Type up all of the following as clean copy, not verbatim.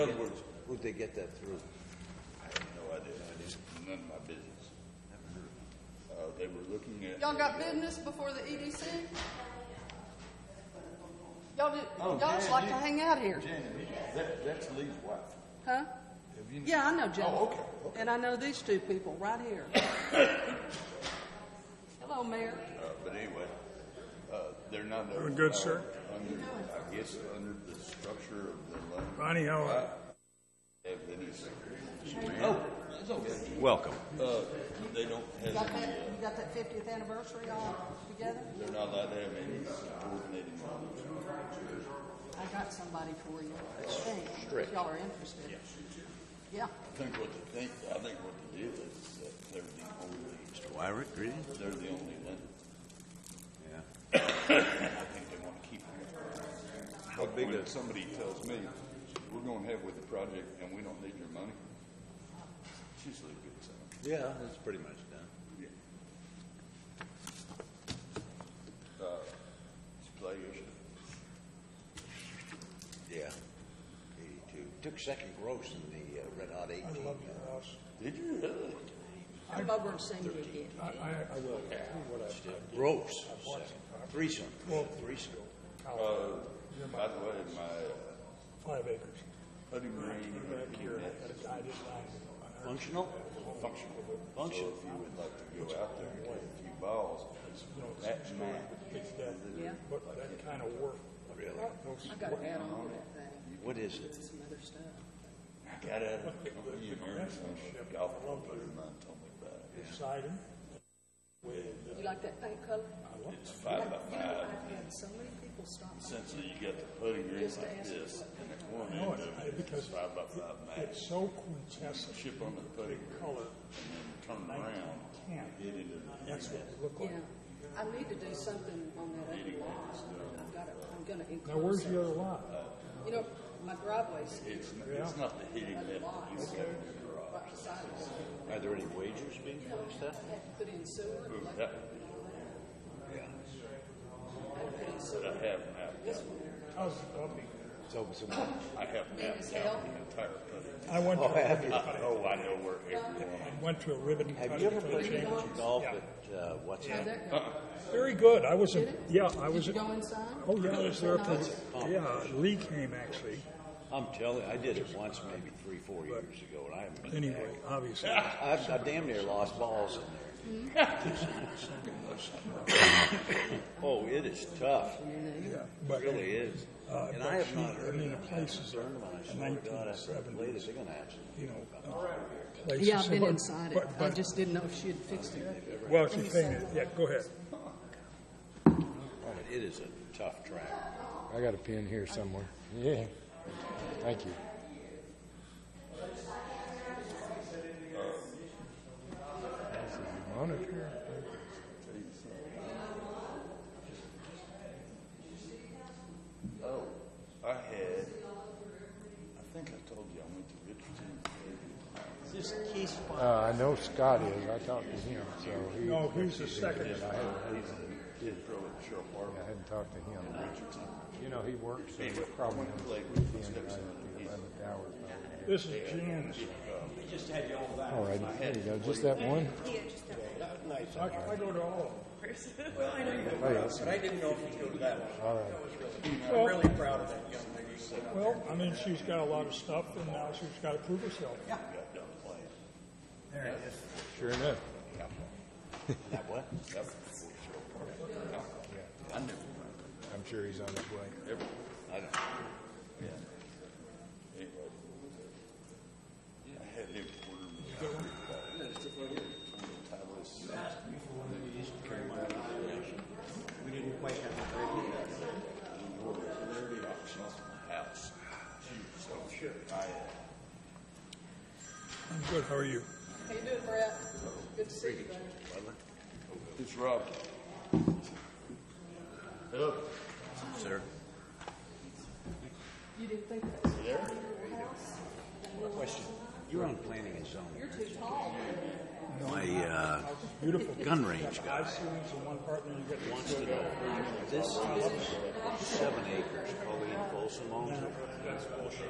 other words, who'd they get that through? I have no idea. It's none of my business. They were looking at. Y'all got business before the EDC? Y'all just like to hang out here. That's Lee's wife. Huh? Yeah, I know Jennifer. Oh, okay. And I know these two people right here. Hello, Mayor. But anyway, they're not. Doing good, sir. Under, I guess under the structure of the loan. Ronnie, how are you? Have any. Oh, welcome. They don't have any. You got that 50th anniversary all together? They're not allowed to have any coordinating loans. I got somebody for you. Strict. If y'all are interested. Yeah. I think what the deal is that they're the only. Mr. Wyrick, greeting. They're the only lender. Yeah. I think they want to keep it. How big when somebody tells me we're going ahead with the project and we don't need your money, it's usually a good sign. Yeah, that's pretty much done. Yeah. Supply issue. Yeah. 82. Took second gross in the Red Hot 18. I love your house. Did you really? Come over and sing you again. I will. What I Gross. Threesome. Well, Threesome. By the way, my 5 acres. putting green Back here, I just Functional? functional. Functional. So if you would like to go out there and get a few balls, that's mine. It's that, Yeah. but that kind of work. Really? I got an add-on on that thing. What is it? Some other stuff. I got out of the company and earned some golf club buddy of mine told me about it. It's siding. You like that paint color? It's 5 by 5. I've had so many people stop me. Essentially, you got the putting green like this, and at one No, end of it because is 5 by 5 mat. it's so quintessent. Chip on the putting green, Color. and then turn around and get into the That's what it looked like. Yeah. I need to do something on that other lot. I'm gonna include. Now, where's the other lot? You know, my driveway's It's not the hitting that lot. you got in your garage. Right beside it. Are there any wagers being fixed up? I had to put in sewer. Ooh, Like, that, Yeah. I had to put in but sewer. I have mapped This out. one. How's the puppy? So, I have mapped out the entire putting. I went to, have you? I know where everyone. I went to a ribbon Have cutting you ever for the played chamber. golf Yeah. at, what's How'd that? that go? Very good. I was, yeah, I Did was, you go inside? oh yeah, I was there for, yeah, Lee came actually. I'm telling you, I did it once, maybe 3-4 years ago, and I haven't been Anyway, obviously. back. I damn near lost balls in there. Oh, it is tough. Yeah, It but, really is. And I have not heard I mean, of the that. places are I swear to God, after I played it, 1970s, they're going to have you know, places. Yeah, I've been But- inside it. I but- just didn't know if she had fixed it. Well, she painted, yeah, go ahead. but it is a tough track. I got a pin here somewhere. Yeah. Thank you. Monitor. Oh, I think I told you I went to Richardson. This Keith I know Scott is. I talked to him, so he. No, who's the second? Did throw it to Cheryl Park. I hadn't talked to him. You know, he works so he probably on the weekend. I think 11 hours. This is Jan's. All right, there you go. Just that one. I go to all of them. Well, I know you Oh, yeah. but I didn't know if you'd go to that one. All right. I'm really proud of that young lady. Well, I mean, she's got a lot of stuff, and now she's got to prove herself. Yeah. There it is. Sure enough. That what? That was before Cheryl Park. I never went. I'm sure he's on his way. I don't. Anyway, I had him order me. We didn't quite have the break yet. The auctions in the house. So sure. I'm good. How are you? How you doing, Brett? Good to see you, buddy. It's Rob. Hello. Sir. You didn't think that was there? house? Question. You're on planning and zoning. You're too tall. My Beautiful. gun range guy I've seen this in one partner. You get wants to know, this 7 acres, Colleen Folsom owns it. that's bullshit.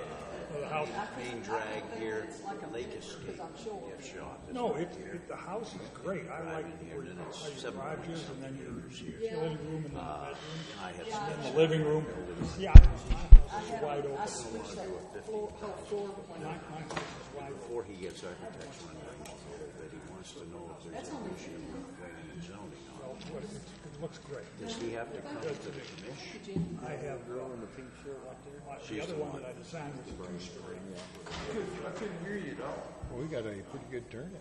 The house, Main drag here, Lake Escape, gift shop. no, the house is great. I like where you how your garage is, and then your utility room, and then the bedroom, I have and then the living room. Yeah, my house is wide I open. switched that whole floor when My house is wide open. before he gets architecture renderings, that he wants to know if there's an issue with planning and zoning. Well, it looks great. Does he have to come to the commission? I have the other one that I designed was a two-story. I couldn't hear you at all. Well, we got a pretty good turnout.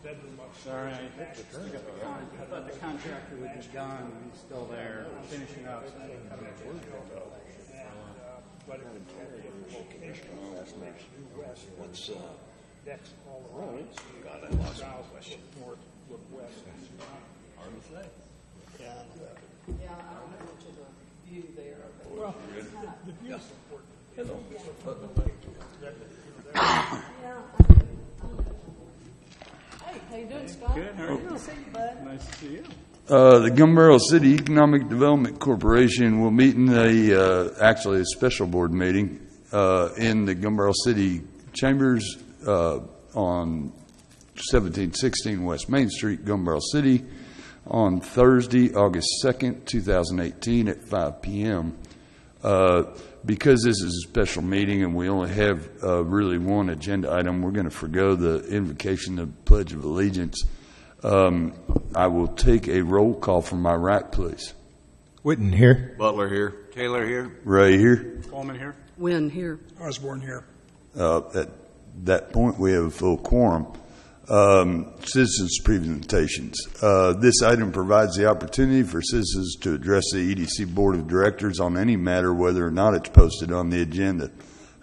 Bedroom upstairs. Sorry, I thought the contractor would be gone, and he's still there, finishing up. But it would be a location. Due west. What's, Decks all around. God, I lost my South, question. look north, look west. Yeah, I don't know much of the view there. But Well, the view's important. Hello. hey, how you doing, Scott? Good, how are you? Good to see you, bud. Nice to see you. The Gun Barrel City Economic Development Corporation will meet in actually a special board meeting in the Gun Barrel City Chambers on 1716 West Main Street, Gun Barrel City, on Thursday, August 2nd, 2018 at 5 p.m. Because this is a special meeting and we only have really one agenda item, we're going to forgo the invocation of Pledge of Allegiance. I will take a roll call from my right, please. Witten here. Butler here. Taylor here. Ray here. Coleman here. Win here. Osborne here. At that point, we have a full quorum. Citizens' presentations. This item provides the opportunity for citizens to address the EDC Board of Directors on any matter, whether or not it's posted on the agenda.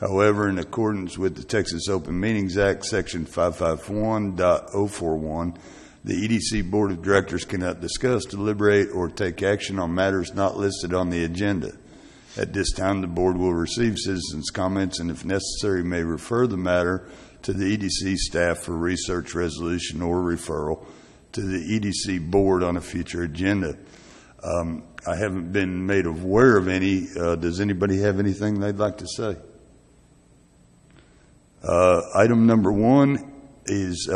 However, in accordance with the Texas Open Meetings Act, Section 551.041, the EDC Board of Directors cannot discuss, deliberate, or take action on matters not listed on the agenda. At this time, the board will receive citizens' comments and, if necessary, may refer the matter to the EDC staff for research, resolution, or referral to the EDC board on a future agenda. I haven't been made aware of any. Does anybody have anything they'd like to say? Item number one is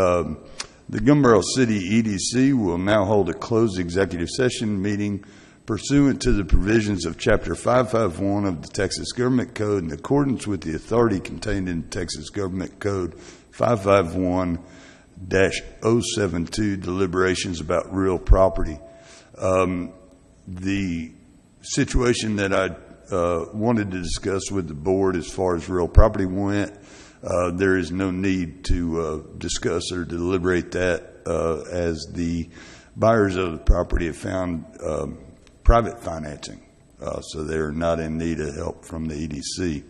the Gun Barrel City EDC will now hold a closed executive session meeting pursuant to the provisions of Chapter 551 of the Texas Government Code in accordance with the authority contained in Texas Government Code 551-072, deliberations about real property. The situation that I wanted to discuss with the board as far as real property went, there is no need to discuss or deliberate that as the buyers of the property have found private financing, so they are not in need of help from the EDC.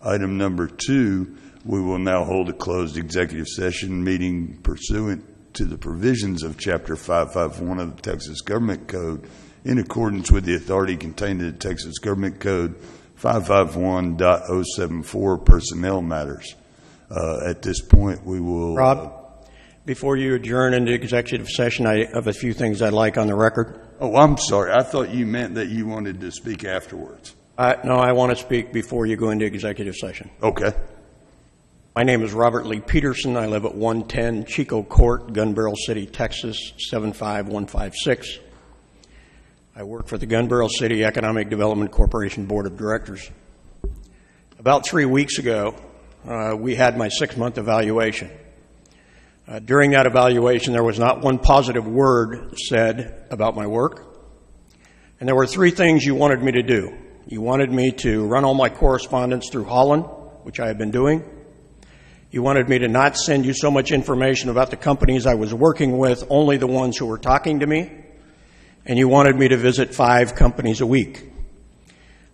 Item number two, we will now hold a closed executive session meeting pursuant to the provisions of Chapter 551 of the Texas Government Code in accordance with the authority contained in the Texas Government Code 551.074, personnel matters. At this point, we will... Rob, before you adjourn into executive session, I have a few things I'd like on the record. Oh, I'm sorry. I thought you meant that you wanted to speak afterwards. No, I want to speak before you go into executive session. Okay. My name is Robert Lee Peterson. I live at 110 Chico Court, Gun Barrel City, Texas, 75156. I work for the Gun Barrel City Economic Development Corporation Board of Directors. About 3 weeks ago, we had my 6-month evaluation. During that evaluation, there was not one positive word said about my work. And there were 3 things you wanted me to do. You wanted me to run all my correspondence through Holland, which I have been doing. You wanted me to not send you so much information about the companies I was working with, only the ones who were talking to me. And you wanted me to visit 5 companies a week.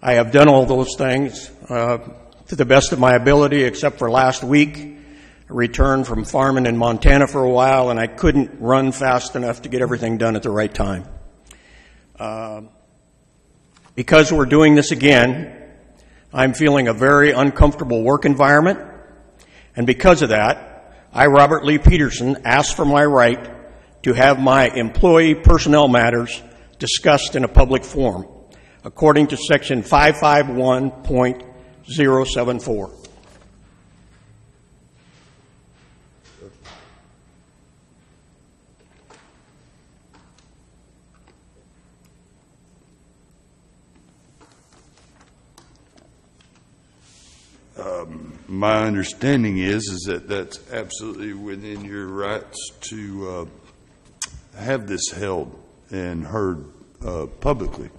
I have done all those things to the best of my ability, except for last week. I returned from farming in Montana for a while, and I couldn't run fast enough to get everything done at the right time. Because we're doing this again, I'm feeling a very uncomfortable work environment. And because of that, I, Robert Lee Peterson, asked for my right to have my employee personnel matters discussed in a public forum. according to Section 551.074. My understanding is that that's absolutely within your rights to have this held and heard publicly.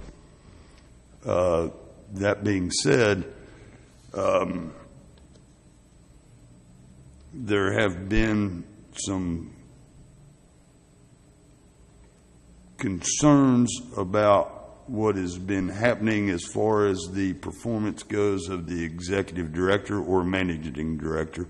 That being said, there have been some concerns about what has been happening as far as the performance goes of the executive director or managing director.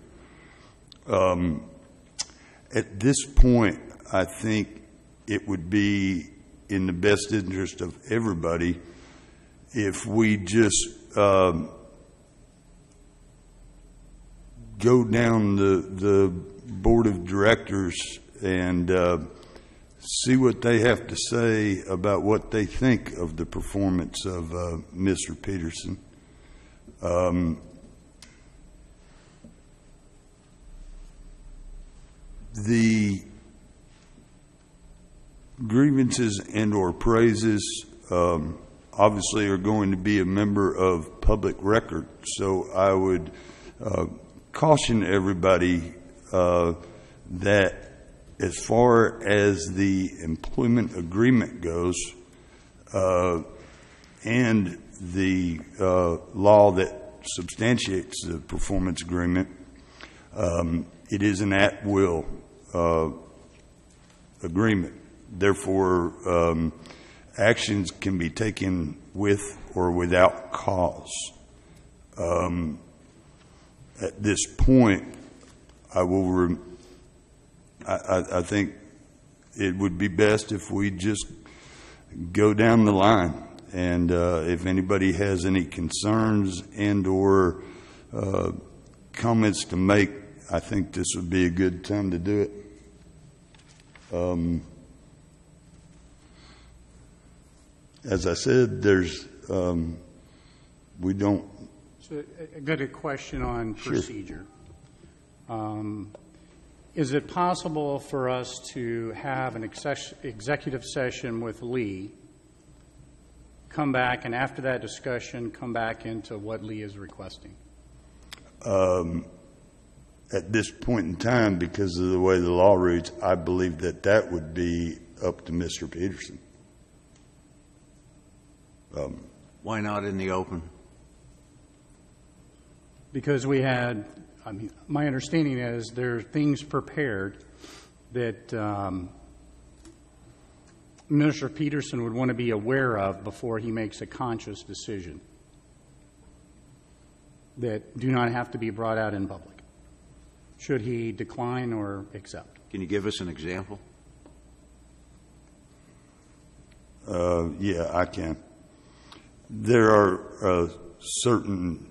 At this point, I think it would be in the best interest of everybody if we just go down the board of directors and see what they have to say about what they think of the performance of Mr. Peterson. The grievances and or praises obviously are going to be a member of public record, so I would caution everybody that as far as the employment agreement goes and the law that substantiates the performance agreement, it is an at-will agreement. Therefore, actions can be taken with or without cause. At this point, I think it would be best if we just go down the line, and if anybody has any concerns and or comments to make, I think this would be a good time to do it. As I said, we don't. So I got a question on procedure. Is it possible for us to have an executive session with Lee, come back, and after that discussion, come back into what Lee is requesting? At this point in time, because of the way the law reads, I believe that would be up to Mr. Peterson. Why not in the open? Because we had, my understanding is there are things prepared that Mr. Peterson would want to be aware of before he makes a conscious decision that do not have to be brought out in public, should he decline or accept. Can you give us an example? Yeah, I can. There are certain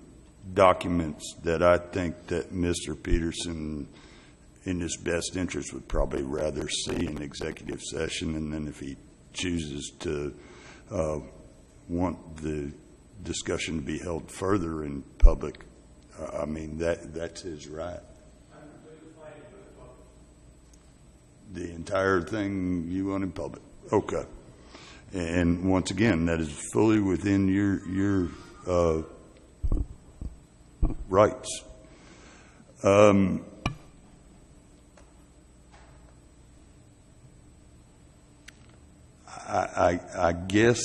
documents that I think that Mr. Peterson, in his best interest, would probably rather see in executive session, and then if he chooses to want the discussion to be held further in public, that's his right. The entire thing you want in public. Okay. And once again, that is fully within your rights. I guess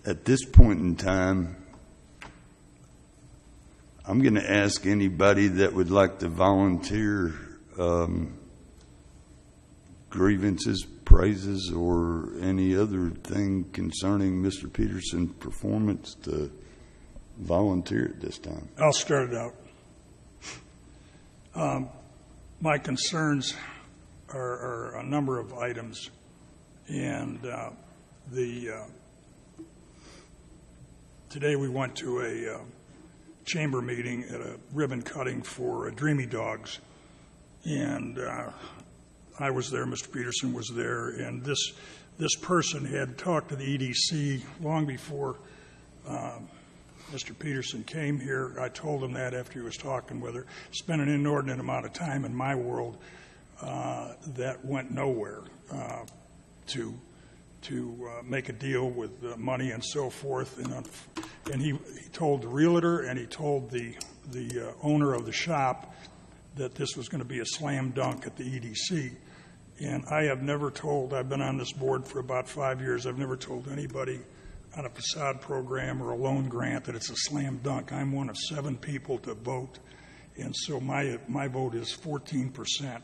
at this point in time, I'm going to ask anybody that would like to volunteer grievances, praises, or any other thing concerning Mr. Peterson's performance to volunteer at this time. I'll start it out. My concerns are a number of items, and today we went to a chamber meeting at a ribbon cutting for Dreamy Dogs, and I was there, Mr. Peterson was there, and this person had talked to the EDC long before Mr. Peterson came here. I told him that after he was talking with her. Spent an inordinate amount of time in my world that went nowhere to make a deal with money and so forth. And he told the realtor and he told the owner of the shop that this was going to be a slam dunk at the EDC. And I have never told, I've been on this board for about 5 years, I've never told anybody on a facade program or a loan grant that it's a slam dunk. I'm one of 7 people to vote, and so my vote is 14%,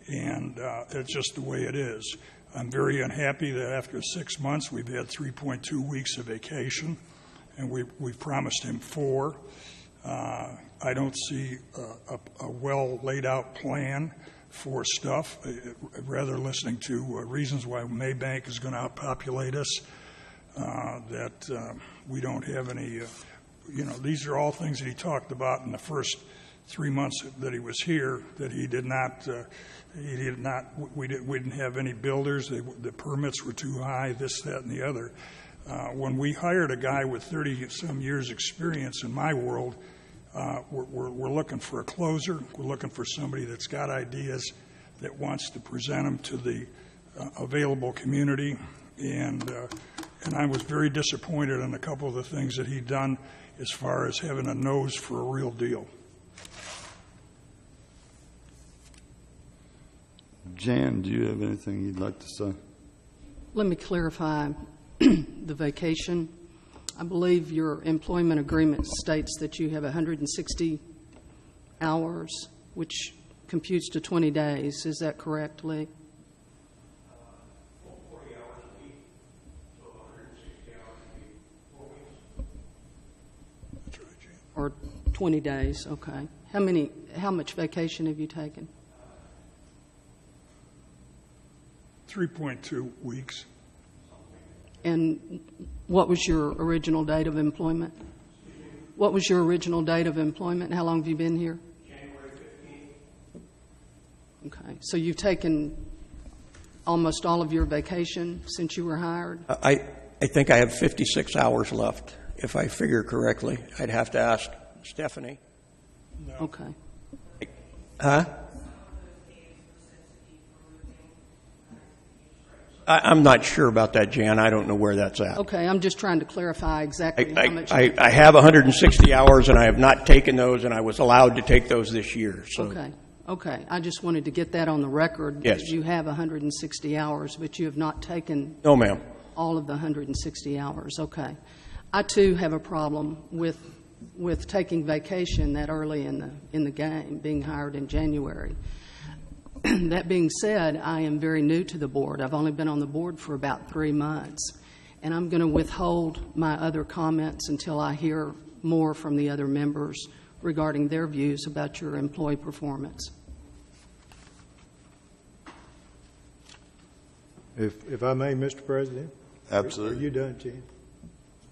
and it's just the way it is. I'm very unhappy that after 6 months we've had 3.2 weeks of vacation, and we've promised him 4. I don't see a well laid out plan for stuff, rather listening to reasons why Maybank is going to outpopulate us, that we don't have any, these are all things that he talked about in the first 3 months that he was here, that he did not, we didn't have any builders, the permits were too high, this, that, and the other. When we hired a guy with 30-some years experience in my world, we're looking for a closer. We're looking for somebody that's got ideas, that wants to present them to the available community. And I was very disappointed in a couple of the things that he'd done as far as having a nose for a real deal. Jan, do you have anything you'd like to say? Let me clarify the vacation. I believe your employment agreement states that you have 160 hours, which computes to 20 days. Is that correct, Lee? 40 hours a week, so 160 hours a week, 4 weeks. That's right, Jan. Or 20 days, okay. How much vacation have you taken? 3.2 weeks. And what was your original date of employment? What was your original date of employment? How long have you been here? January 15th. Okay. So you've taken almost all of your vacation since you were hired? I think I have 56 hours left, if I figure correctly. I'd have to ask Stephanie. Okay. Huh? I'm not sure about that, Jan. I don't know where that's at. Okay, I'm just trying to clarify exactly how much. I have 160 hours, and I have not taken those, and I was allowed to take those this year. So. Okay. I just wanted to get that on the record. Yes. You have 160 hours, but you have not taken No, ma'am. all of the 160 hours. Okay. I, too, have a problem with taking vacation that early in the game, being hired in January. That being said, I am very new to the board. I've only been on the board for about 3 months, and I'm going to withhold my other comments until I hear more from the other members regarding their views about your employee performance. If I may, Mr. President? Absolutely. Are you done, Jan?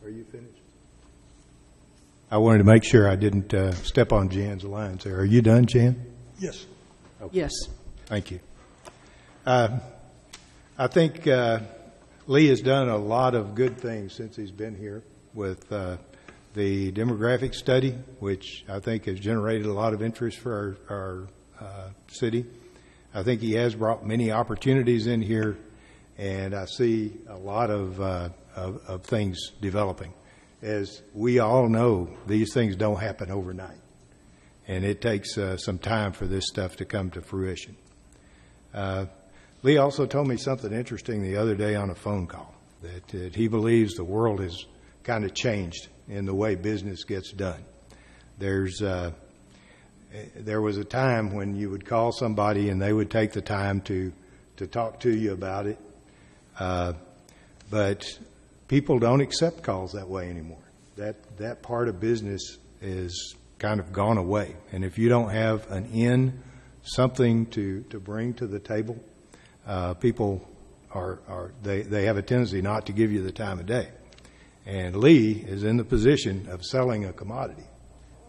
Are you finished? I wanted to make sure I didn't step on Jan's lines there. Are you done, Jan? Yes. Okay. Yes. Thank you. I think Lee has done a lot of good things since he's been here with the demographic study, which I think has generated a lot of interest for our city. I think he has brought many opportunities in here, and I see a lot of things developing. As we all know, these things don't happen overnight, and it takes some time for this stuff to come to fruition. Lee also told me something interesting the other day on a phone call, that he believes the world has kind of changed in the way business gets done. There was a time when you would call somebody and they would take the time to talk to you about it, but people don't accept calls that way anymore. That part of business is kind of gone away, and if you don't have an something to bring to the table, people they have a tendency not to give you the time of day. And Lee is in the position of selling a commodity.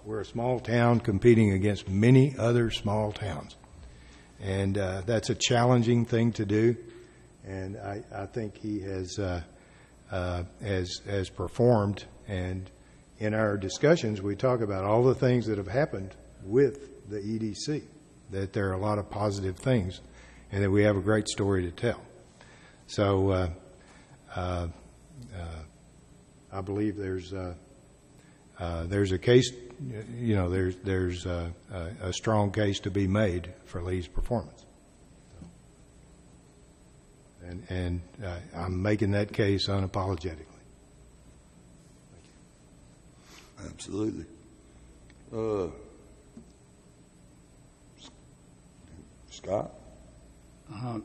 We're a small town competing against many other small towns. And that's a challenging thing to do, and I think he has performed. And in our discussions, we talk about all the things that have happened with the EDC, that there are a lot of positive things, and that we have a great story to tell. So I believe there's a case, there's a strong case to be made for Lee's performance. And I'm making that case unapologetically. Absolutely. Scott?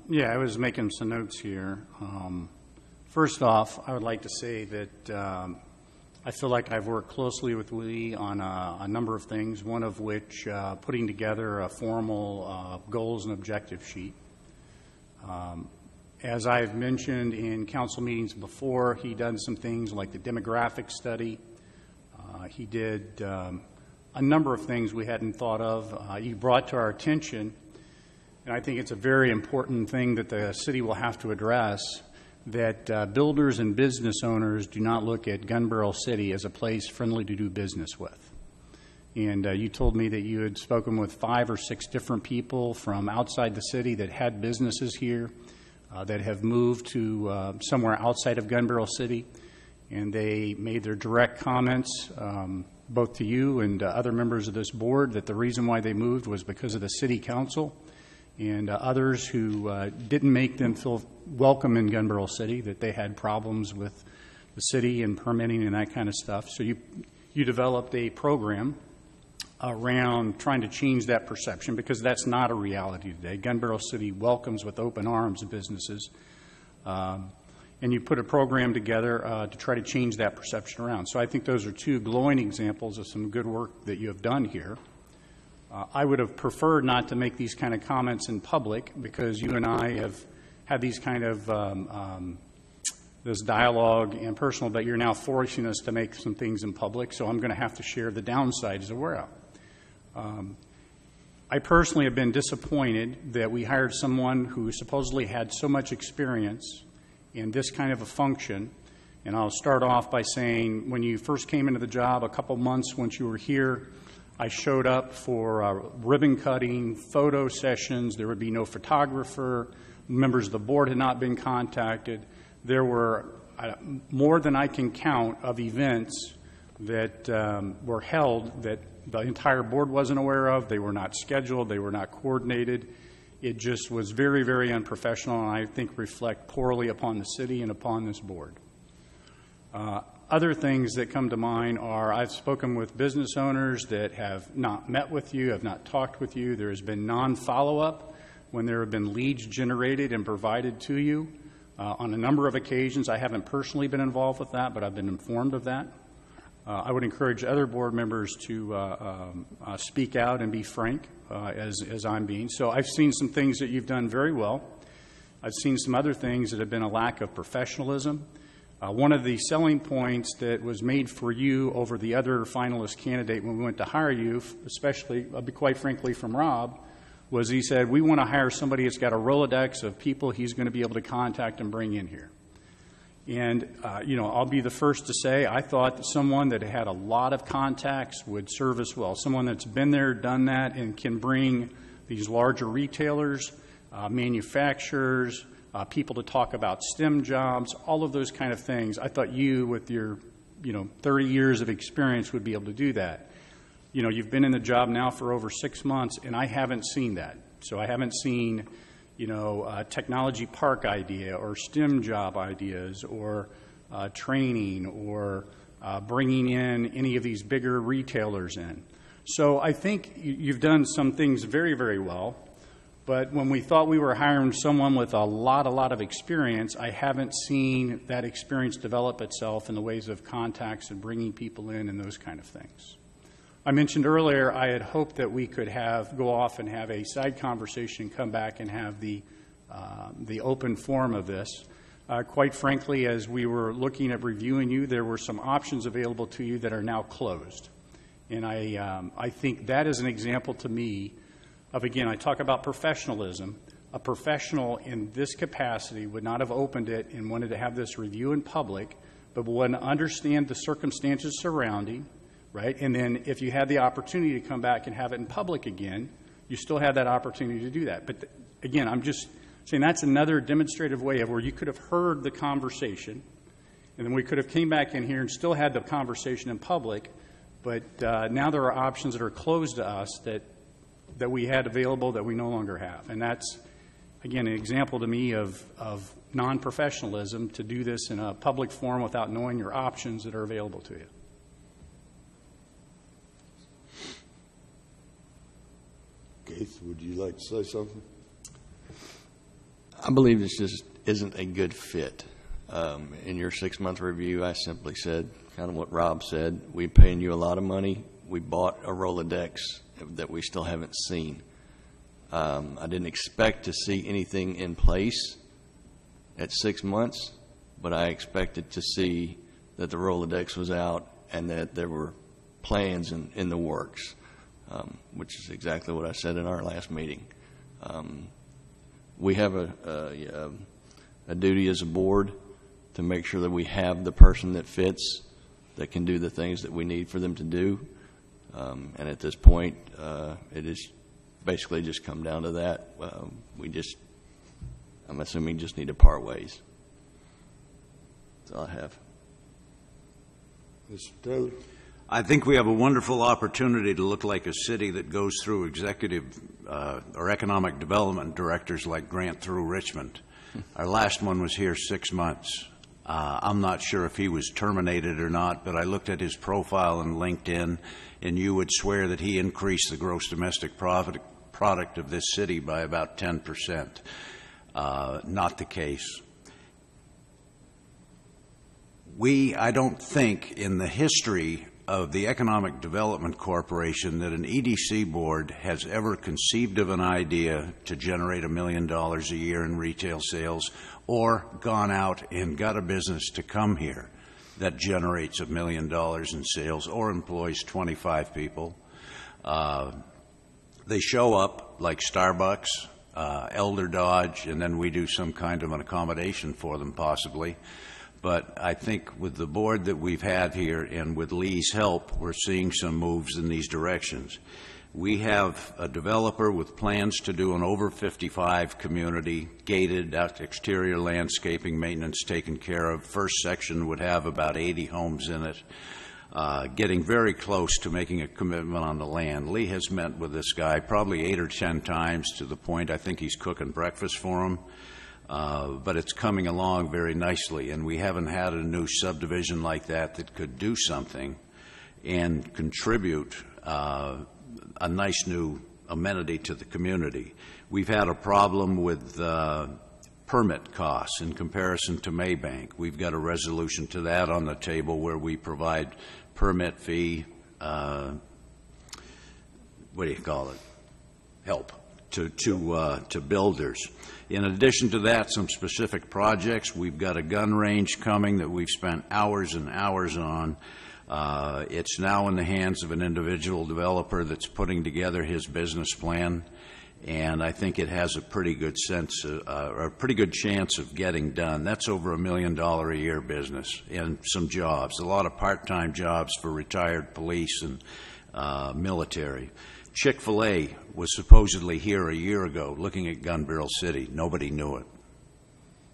Yeah, I was making some notes here. First off, I would like to say that I feel like I've worked closely with Lee on a number of things, one of which putting together a formal goals and objective sheet. As I've mentioned in council meetings before, he done some things like the demographic study. He did a number of things we hadn't thought of. He brought to our attention, and I think it's a very important thing that the city will have to address, that builders and business owners do not look at Gun Barrel City as a place friendly to do business with. And you told me that you had spoken with 5 or 6 different people from outside the city that had businesses here, that have moved to somewhere outside of Gun Barrel City, and they made their direct comments, both to you and other members of this board, that the reason why they moved was because of the city council, and others who didn't make them feel welcome in Gun Barrel City, that they had problems with the city and permitting and that kind of stuff. So you developed a program around trying to change that perception, because that's not a reality today. Gun Barrel City welcomes with open arms businesses, and you put a program together to try to change that perception around. So I think those are 2 glowing examples of some good work that you have done here. I would have preferred not to make these kind of comments in public, because you and I have had these kind of this dialogue and personal, but you're now forcing us to make some things in public, so I'm going to have to share the downsides that we're out. I personally have been disappointed that we hired someone who supposedly had so much experience in this kind of a function. And I'll start off by saying, when you first came into the job, a couple months once you were here, I showed up for ribbon cutting, photo sessions. There would be no photographer. Members of the board had not been contacted. There were more than I can count of events that were held that the entire board wasn't aware of. They were not scheduled. They were not coordinated. It just was very, very unprofessional, and I think reflect poorly upon the city and upon this board. Other things that come to mind are, I've spoken with business owners that have not met with you, have not talked with you. There has been non-follow-up when there have been leads generated and provided to you. On a number of occasions, I haven't personally been involved with that, but I've been informed of that. I would encourage other board members to speak out and be frank, as I'm being. So I've seen some things that you've done very well. I've seen some other things that have been a lack of professionalism. One of the selling points that was made for you over the other finalist candidate when we went to hire you, especially, quite frankly, from Rob, was he said, we want to hire somebody that's got a Rolodex of people he's going to be able to contact and bring in here. And, I'll be the first to say I thought that someone that had a lot of contacts would serve us well, someone that's been there, done that, and can bring these larger retailers, manufacturers, people to talk about STEM jobs, all of those kind of things. I thought you, with your 30 years of experience, would be able to do that. You've been in the job now for over 6 months, and I haven't seen that. So I haven't seen a technology park idea or STEM job ideas or training or bringing in any of these bigger retailers in. So I think you've done some things very, very well. But when we thought we were hiring someone with a lot of experience, I haven't seen that experience develop itself in the ways of contacts and bringing people in and those kind of things. I mentioned earlier I had hoped that we could go off and have a side conversation, come back and have the open forum of this. Quite frankly, as we were looking at reviewing you, there were some options available to you that are now closed. And I think that is an example to me again, I talk about professionalism. A professional in this capacity would not have opened it and wanted to have this review in public, but would understand the circumstances surrounding, right? And then if you had the opportunity to come back and have it in public again, you still had that opportunity to do that. But again, I'm just saying that's another demonstrative way of where you could have heard the conversation, and then we could have came back in here and still had the conversation in public, but now there are options that are closed to us that we had available that we no longer have. And that's, again, an example to me of non-professionalism to do this in a public forum without knowing your options that are available to you. Keith, would you like to say something? I believe this just isn't a good fit. In your 6-month review, I simply said kind of what Rob said. We're paying you a lot of money. We bought a Rolodex that we still haven't seen. I didn't expect to see anything in place at 6 months, but I expected to see that the Rolodex was out and that there were plans in the works, which is exactly what I said in our last meeting. We have a duty as a board to make sure that we have the person that fits, that can do the things that we need for them to do. And at this point, it is basically just come down to that. I'm assuming, just need to part ways. That's all I have. Mr. Taylor? I think we have a wonderful opportunity to look like a city that goes through executive or economic development directors like Grant through Richmond. Our last one was here 6 months. I'm not sure if he was terminated or not, but I looked at his profile on LinkedIn, and you would swear that he increased the gross domestic product of this city by about 10%. Not the case. I don't think in the history of the Economic Development Corporation that an EDC board has ever conceived of an idea to generate $1 million a year in retail sales or gone out and got a business to come here that generates $1 million in sales or employs 25 people. They show up like Starbucks, Elder Dodge, and then we do some kind of an accommodation for them possibly. But I think with the board that we've had here and with Lee's help, we're seeing some moves in these directions. We have a developer with plans to do an over 55 community, gated, exterior landscaping, maintenance taken care of. First section would have about 80 homes in it, getting very close to making a commitment on the land. Lee has met with this guy probably 8 or 10 times to the point I think he's cooking breakfast for him. But it's coming along very nicely, and we haven't had a new subdivision like that could do something and contribute a nice new amenity to the community. We've had a problem with permit costs in comparison to Maybank. We've got a resolution to that on the table where we provide permit fee, what do you call it, help to builders. In addition to that, some specific projects. We've got a gun range coming that we've spent hours and hours on. It's now in the hands of an individual developer that's putting together his business plan, and I think it has a pretty good sense, or a pretty good chance of getting done. That's over $1 million a year business and some jobs, a lot of part-time jobs for retired police and military. Chick-fil-A was supposedly here a year ago looking at Gun Barrel City. Nobody knew it.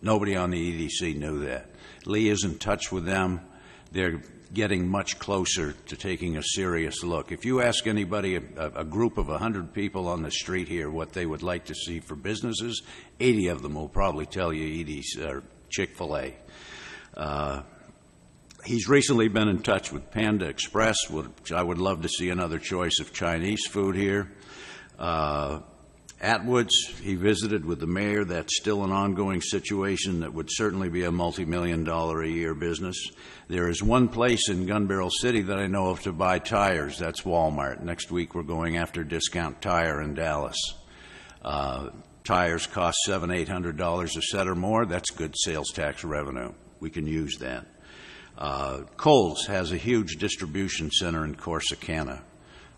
Nobody on the EDC knew that. Lee is in touch with them. They're getting much closer to taking a serious look. If you ask anybody, a group of 100 people on the street here, what they would like to see for businesses, 80 of them will probably tell you EDC or Chick-fil-A. He's recently been in touch with Panda Express, which I would love to see another choice of Chinese food here. Atwood's, he visited with the mayor. That's still an ongoing situation that would certainly be a multi-million-dollar a year business. There is one place in Gun Barrel City that I know of to buy tires. That's Walmart. Next week we're going after Discount Tire in Dallas. Tires cost $700, $800 a set or more. That's good sales tax revenue. We can use that. Kohl's has a huge distribution center in Corsicana.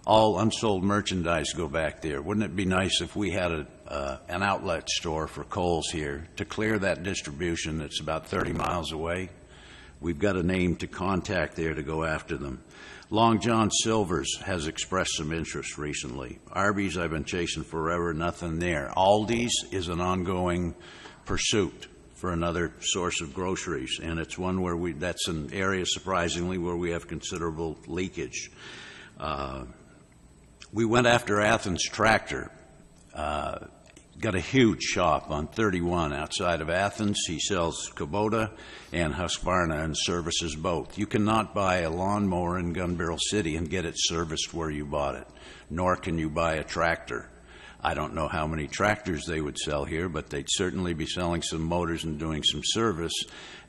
all unsold merchandise go back there. Wouldn't it be nice if we had an outlet store for Kohl's here to clear that distribution that's about 30 miles away? We've got a name to contact there to go after them. Long John Silver's has expressed some interest recently. Arby's I've been chasing forever, nothing there. Aldi's is an ongoing pursuit for another source of groceries, and it's one where that's an area, surprisingly, where we have considerable leakage. We went after Athens Tractor. Got a huge shop on 31 outside of Athens. He sells Kubota and Husqvarna and services both. You cannot buy a lawnmower in Gun Barrel City and get it serviced where you bought it, nor can you buy a tractor. I don't know how many tractors they would sell here, but they'd certainly be selling some motors and doing some service,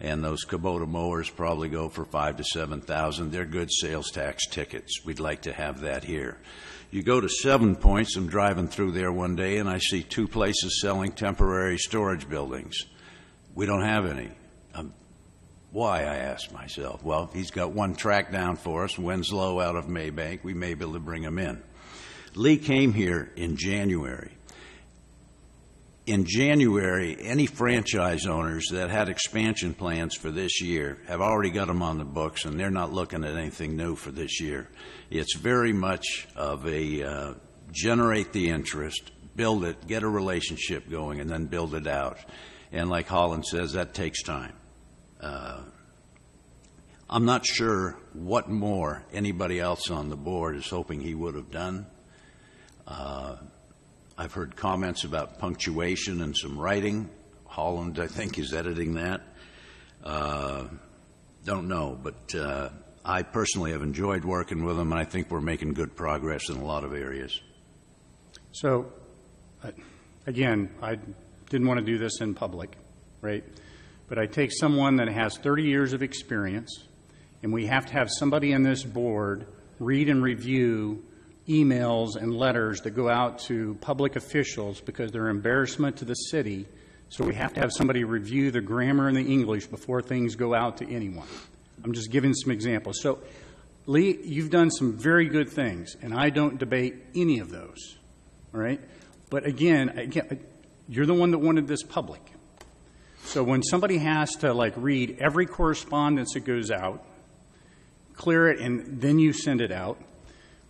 and those Kubota mowers probably go for $5,000 to $7,000. They're good sales tax tickets. We'd like to have that here. You go to 7 Points, I'm driving through there one day, and I see 2 places selling temporary storage buildings. We don't have any. Why, I ask myself. Well, he's got one track down for us, Winslow out of Maybank. We may be able to bring him in. Lee came here in January. In January, any franchise owners that had expansion plans for this year have already got them on the books, and they're not looking at anything new for this year. It's very much of a generate the interest, build it, get a relationship going, and then build it out. And like Holland says, that takes time. I'm not sure what more anybody else on the board is hoping he would have done. I've heard comments about punctuation and some writing. Holland, I think, is editing that. Don't know, but I personally have enjoyed working with him, and I think we're making good progress in a lot of areas. So, again, I didn't want to do this in public, right? But I take someone that has 30 years of experience, and we have to have somebody in this board read and review emails and letters that go out to public officials because they're an embarrassment to the city. So we have to have somebody review the grammar and the English before things go out to anyone. I'm just giving some examples. So, Lee, you've done some very good things, and I don't debate any of those, all right? But again, you're the one that wanted this public. So when somebody has to, read every correspondence that goes out, clear it, and then you send it out,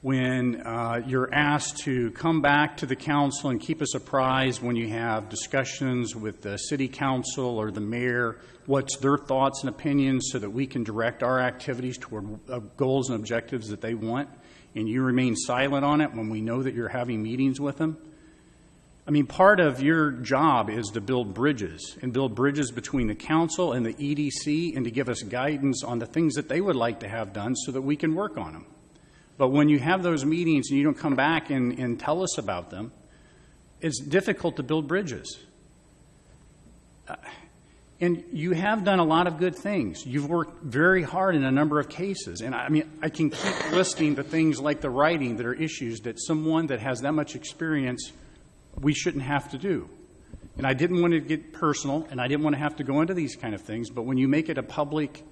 when you're asked to come back to the council and keep us apprised when you have discussions with the city council or the mayor, what's their thoughts and opinions so that we can direct our activities toward goals and objectives that they want, and you remain silent on it when we know that you're having meetings with them. I mean, part of your job is to build bridges between the council and the EDC and to give us guidance on the things that they would like to have done so that we can work on them. But when you have those meetings and you don't come back and tell us about them, it's difficult to build bridges. And you have done a lot of good things. You've worked very hard in a number of cases. And I can keep listing the things like the writing that are issues that someone that has that much experience, we shouldn't have to do. And I didn't want to get personal, and I didn't want to have to go into these kind of things. But when you make it a public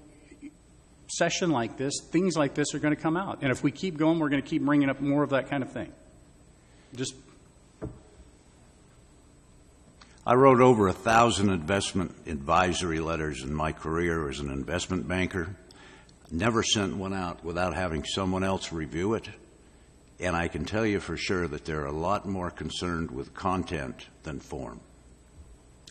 session like this, things like this are going to come out. And if we keep going, we're going to keep bringing up more of that kind of thing. I wrote over 1,000 investment advisory letters in my career as an investment banker. Never sent one out without having someone else review it. And I can tell you for sure that they're a lot more concerned with content than form.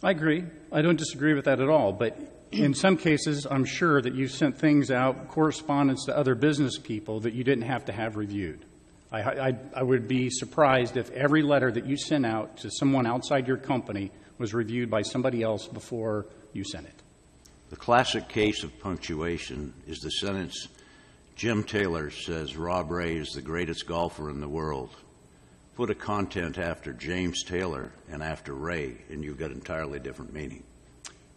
I agree. I don't disagree with that at all. But in some cases, I'm sure that you've sent things out, correspondence to other business people that you didn't have to have reviewed. I would be surprised if every letter that you sent out to someone outside your company was reviewed by somebody else before you sent it. The classic case of punctuation is the sentence, Jim Taylor says Rob Ray is the greatest golfer in the world. Put a content after James Taylor and after Ray, and you've got an entirely different meaning.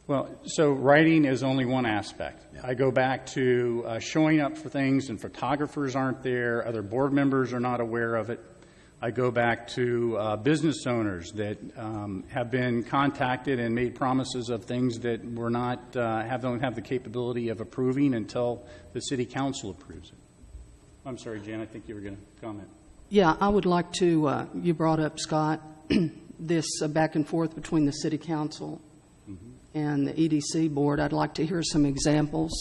Well, so writing is only one aspect. Yeah. I go back to showing up for things and photographers aren't there, other board members are not aware of it. I go back to business owners that have been contacted and made promises of things that we're not don't have the capability of approving until the city council approves it. I'm sorry, Jan, I think you were going to comment. Yeah, I would like to, you brought up, Scott, this back and forth between the City Council and the EDC Board. I'd like to hear some examples.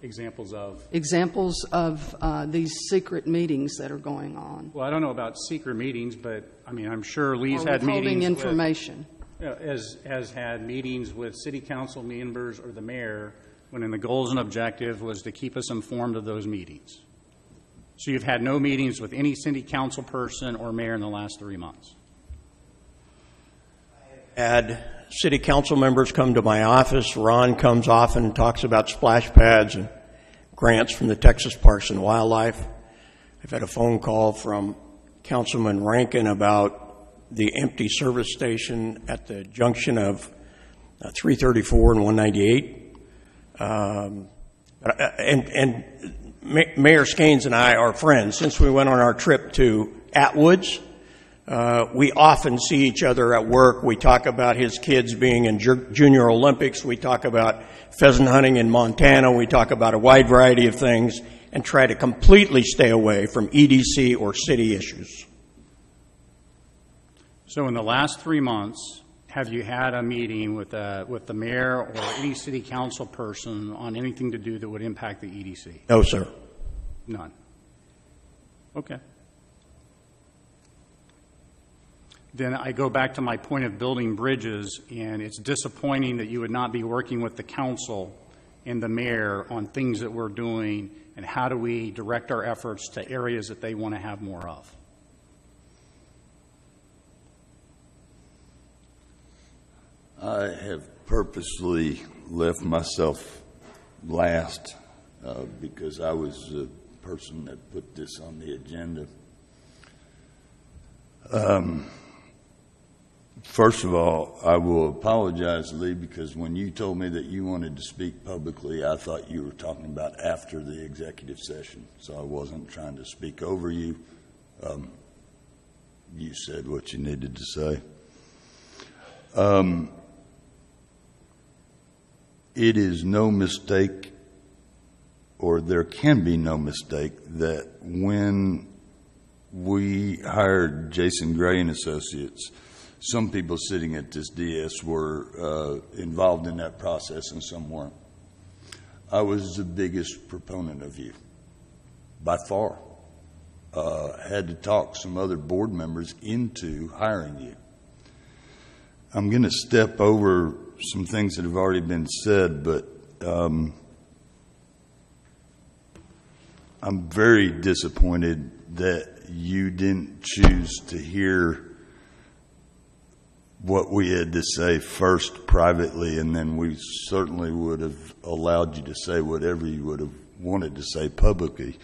Examples of? Examples of these secret meetings that are going on. Well, I don't know about secret meetings, but, I mean, I'm sure Lee's Or had withholding meetings information. has had meetings with City Council members or the mayor when the goals and objective was to keep us informed of those meetings. So you've had no meetings with any City Council person or mayor in the last 3 months? Had City Council members come to my office. Ron comes often and talks about splash pads and grants from the Texas Parks and Wildlife. I've had a phone call from Councilman Rankin about the empty service station at the junction of 334 and 198. And Mayor Skanes and I are friends. Since we went on our trip to Atwoods, we often see each other at work. We talk about his kids being in Junior Olympics. We talk about pheasant hunting in Montana. We talk about a wide variety of things and try to completely stay away from EDC or city issues. So in the last 3 months, have you had a meeting with the mayor or any City Council person on anything to do that would impact the EDC? No, sir. None. Okay. Then I go back to my point of building bridges, and it's disappointing that you would not be working with the council and the mayor on things that we're doing and how do we direct our efforts to areas that they want to have more of. I have purposely left myself last because I was the person that put this on the agenda. First of all, I will apologize, Lee, because when you told me that you wanted to speak publicly, I thought you were talking about after the executive session, so I wasn't trying to speak over you. You said what you needed to say. It is no mistake, or there can be no mistake, that when we hired Jason Gray and Associates, some people sitting at this DS were involved in that process and some weren't. I was the biggest proponent of you, by far. Had to talk some other board members into hiring you. I'm going to step over some things that have already been said, but I'm very disappointed that you didn't choose to hear what we had to say first privately, and then we certainly would have allowed you to say whatever you would have wanted to say publicly.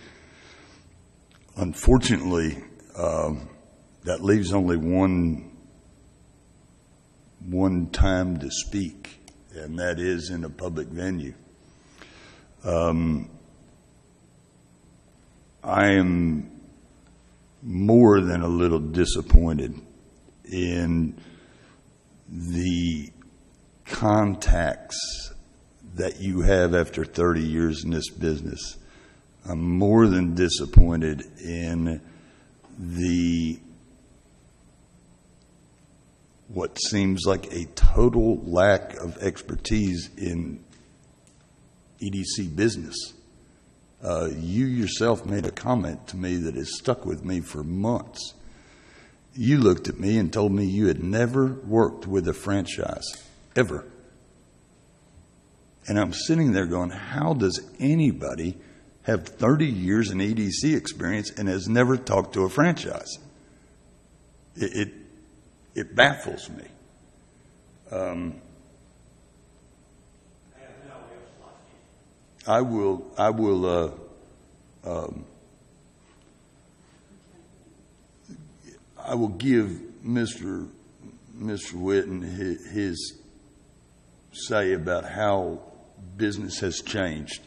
Unfortunately, that leaves only one time to speak, and that is in a public venue. I am more than a little disappointed in the contacts that you have after 30 years in this business. I'm more than disappointed in what seems like a total lack of expertise in EDC business. You yourself made a comment to me that has stuck with me for months. You looked at me and told me you had never worked with a franchise, ever. And I'm sitting there going, how does anybody have 30 years in EDC experience and has never talked to a franchise? It baffles me. I will give Mr. Whitten his say about how business has changed.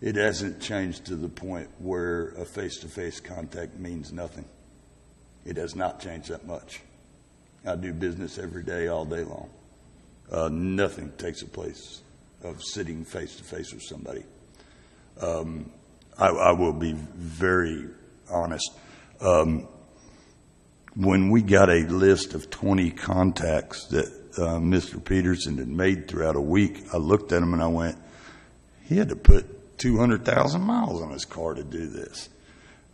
It hasn't changed to the point where a face-to-face contact means nothing. It has not changed that much. I do business every day, all day long. Nothing takes the place of sitting face-to-face with somebody. I will be very honest. When we got a list of 20 contacts that Mr. Peterson had made throughout a week, I looked at him and I went, he had to put 200,000 miles on his car to do this.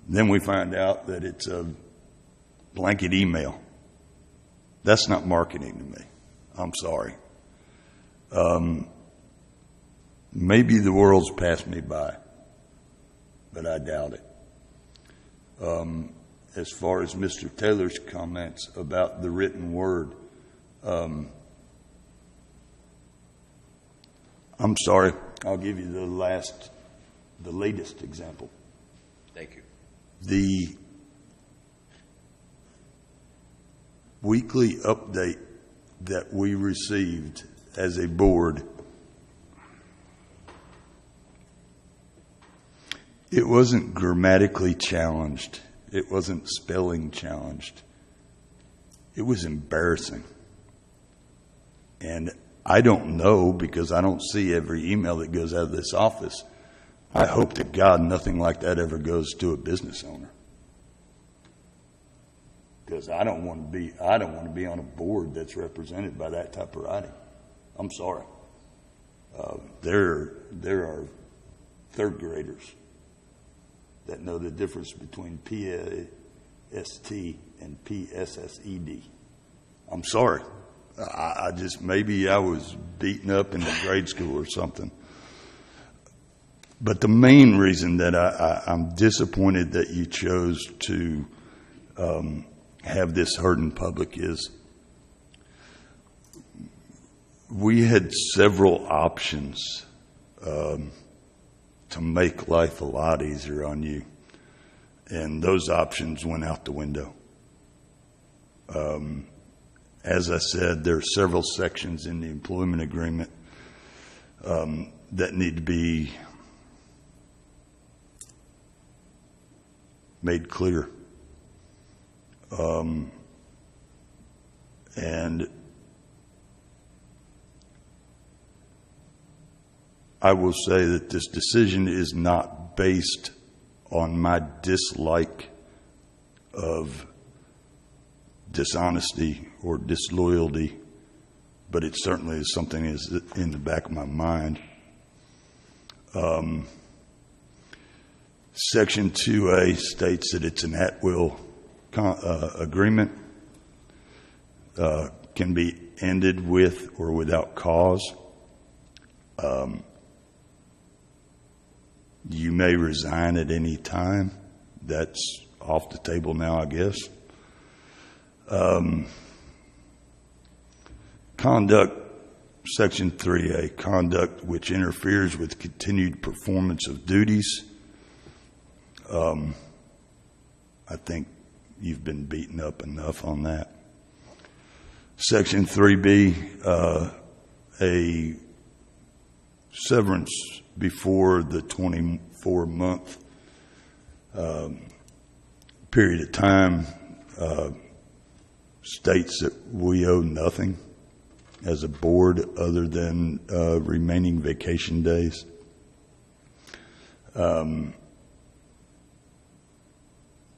Then we find out that it's a blanket email. That's not marketing to me. I'm sorry. Maybe the world's passed me by, but I doubt it. As far as Mr. Taylor's comments about the written word, I'm sorry. I'll give you the latest example. Thank you. The weekly update that we received as a board, it wasn't grammatically challenged. It wasn't spelling challenged. It was embarrassing. And I don't know, because I don't see every email that goes out of this office. I hope to God nothing like that ever goes to a business owner. Because I don't want to be on a board that's represented by that type of writing. I'm sorry. There are third graders that know the difference between PST and PSSED. I'm sorry. I just, maybe I was beaten up in the grade school or something. But the main reason that I'm disappointed that you chose to have this heard in public is we had several options to make life a lot easier on you, and those options went out the window. As I said, there are several sections in the employment agreement that need to be made clear. And I will say that this decision is not based on my dislike of dishonesty or disloyalty, but it certainly is something that is in the back of my mind. Section 2A states that it's an at-will agreement, can be ended with or without cause. You may resign at any time. That's off the table now, I guess. Conduct, Section 3A, conduct which interferes with continued performance of duties. I think you've been beaten up enough on that. Section 3B, a severance before the 24-month period of time states that we owe nothing as a board other than remaining vacation days.